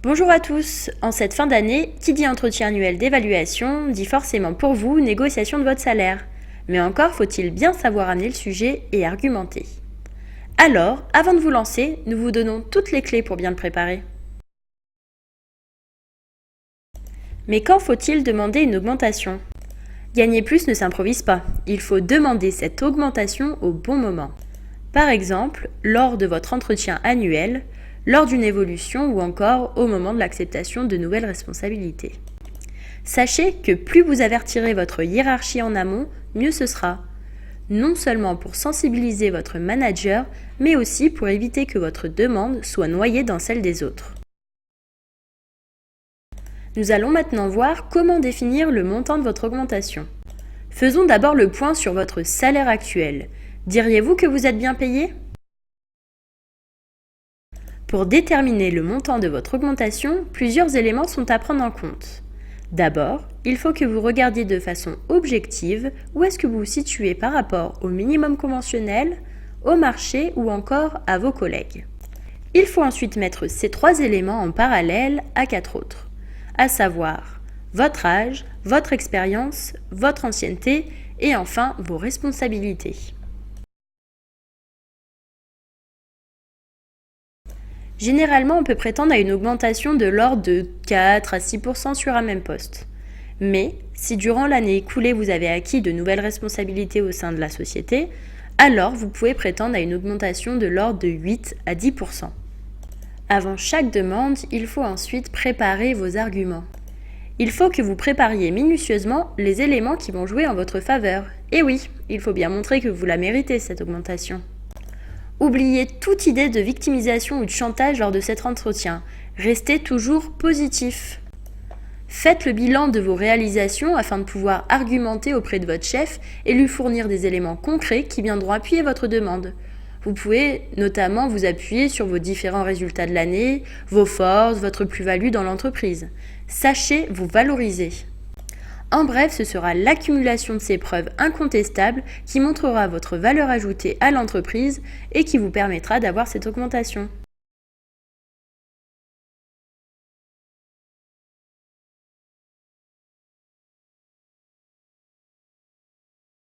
Bonjour à tous. En cette fin d'année, qui dit entretien annuel d'évaluation dit forcément pour vous négociation de votre salaire. Mais encore faut-il bien savoir amener le sujet et argumenter. Alors, avant de vous lancer, nous vous donnons toutes les clés pour bien le préparer. Mais quand faut-il demander une augmentation ? Gagner plus ne s'improvise pas. Il faut demander cette augmentation au bon moment. Par exemple, lors de votre entretien annuel, lors d'une évolution ou encore au moment de l'acceptation de nouvelles responsabilités. Sachez que plus vous avertirez votre hiérarchie en amont, mieux ce sera. Non seulement pour sensibiliser votre manager, mais aussi pour éviter que votre demande soit noyée dans celle des autres. Nous allons maintenant voir comment définir le montant de votre augmentation. Faisons d'abord le point sur votre salaire actuel. Diriez-vous que vous êtes bien payé ? Pour déterminer le montant de votre augmentation, plusieurs éléments sont à prendre en compte. D'abord, il faut que vous regardiez de façon objective où est-ce que vous vous situez par rapport au minimum conventionnel, au marché ou encore à vos collègues. Il faut ensuite mettre ces trois éléments en parallèle à quatre autres, à savoir votre âge, votre expérience, votre ancienneté et enfin vos responsabilités. Généralement, on peut prétendre à une augmentation de l'ordre de 4 à 6% sur un même poste. Mais, si durant l'année écoulée vous avez acquis de nouvelles responsabilités au sein de la société, alors vous pouvez prétendre à une augmentation de l'ordre de 8 à 10%. Avant chaque demande, il faut ensuite préparer vos arguments. Il faut que vous prépariez minutieusement les éléments qui vont jouer en votre faveur. Et oui, il faut bien montrer que vous la méritez, cette augmentation. Oubliez toute idée de victimisation ou de chantage lors de cet entretien. Restez toujours positif. Faites le bilan de vos réalisations afin de pouvoir argumenter auprès de votre chef et lui fournir des éléments concrets qui viendront appuyer votre demande. Vous pouvez notamment vous appuyer sur vos différents résultats de l'année, vos forces, votre plus-value dans l'entreprise. Sachez vous valoriser. En bref, ce sera l'accumulation de ces preuves incontestables qui montrera votre valeur ajoutée à l'entreprise et qui vous permettra d'avoir cette augmentation.